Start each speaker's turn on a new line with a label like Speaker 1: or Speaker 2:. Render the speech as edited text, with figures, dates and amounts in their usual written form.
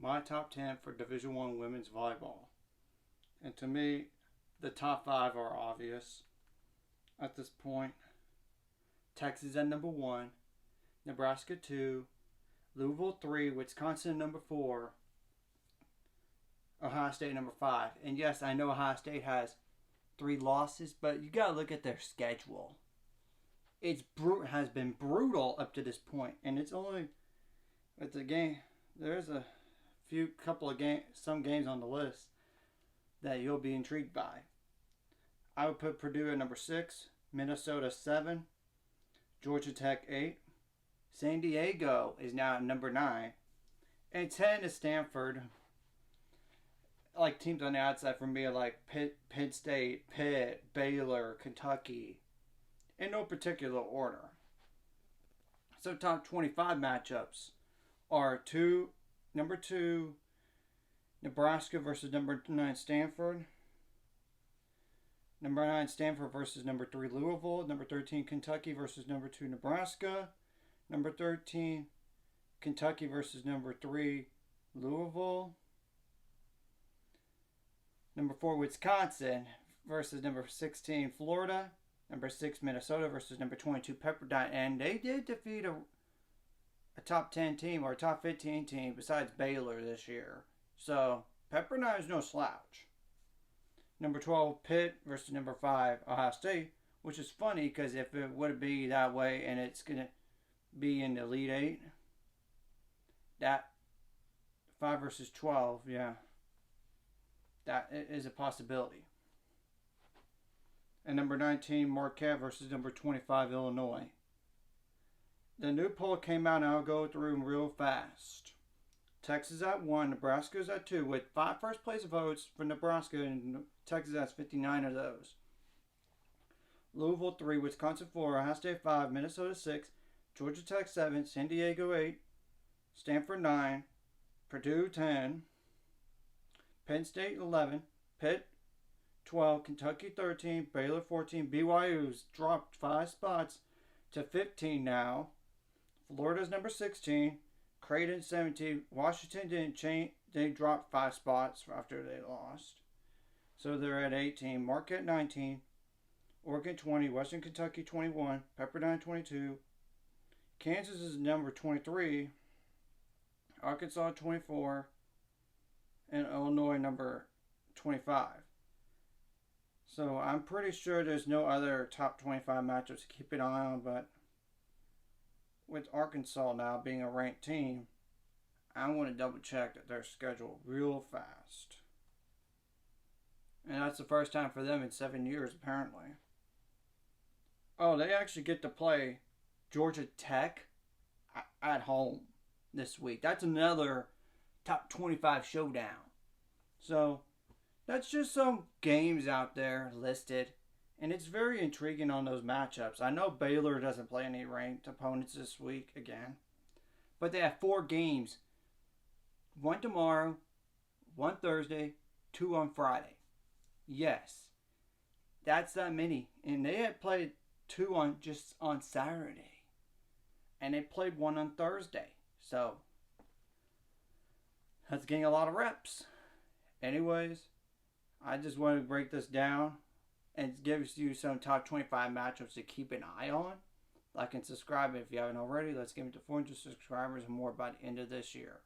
Speaker 1: my top 10 for Division I women's volleyball. And to me, the top 5 are obvious at this point. Texas at number 1, Nebraska 2, Louisville 3, Wisconsin number 4, Ohio State number 5. And yes, I know Ohio State has 3 losses, but you got to look at their schedule. Has been brutal up to this point, and it's only with the game. There's a some games on the list that you'll be intrigued by. I would put Purdue at number 6, Minnesota 7, Georgia Tech 8, San Diego is now at number 9, and 10 is Stanford. Like teams on the outside for me are like Penn State, Pitt, Baylor, Kentucky, in no particular order. So top 25 matchups are number 2, Nebraska versus number 9 Stanford. Number 9 Stanford versus number 3 Louisville. Number 13 Kentucky versus number 2 Nebraska. Number 13 Kentucky versus number 3 Louisville. Number 4 Wisconsin versus number 16 Florida. Number 6 Minnesota versus number 22 Pepperdine. And they did defeat a top 10 team or a top 15 team besides Baylor this year. So Pepperdine is no slouch. Number 12 Pitt versus number 5 Ohio State, which is funny because if it would be that way and it's going to be in the Elite 8, that 5 versus 12, yeah, that is a possibility. And number 19 Marquette versus number 25 Illinois. The new poll came out and I'll go through them real fast. Texas at 1, Nebraska is at 2, with 5 first place votes for Nebraska, and Texas has 59 of those. Louisville 3, Wisconsin 4, Ohio State 5, Minnesota 6, Georgia Tech 7, San Diego 8, Stanford 9, Purdue 10, Penn State 11, Pitt 12, Kentucky 13, Baylor 14, BYU's dropped 5 spots to 15 now. Florida's number 16, Creighton 17, Washington didn't change. They dropped 5 spots after they lost. So they're at 18. Marquette 19, Oregon 20, Western Kentucky 21, Pepperdine 22, Kansas is number 23, Arkansas 24, and Illinois number 25. So I'm pretty sure there's no other top 25 matchups to keep an eye on, but with Arkansas now being a ranked team, I want to double check that they're scheduled real fast. And that's the first time for them in 7 years, apparently. Oh, they actually get to play Georgia Tech at home this week. That's another top 25 showdown. So that's just some games out there listed. And it's very intriguing on those matchups. I know Baylor doesn't play any ranked opponents this week again. But they have 4 games. 1 tomorrow, 1 Thursday, 2 on Friday. Yes, that's that many. And they had played 2 on Saturday. And they played 1 on Thursday. So that's getting a lot of reps. Anyways, I just want to break this down and give you some top 25 matchups to keep an eye on. Like and subscribe if you haven't already. Let's get to 400 subscribers and more by the end of this year.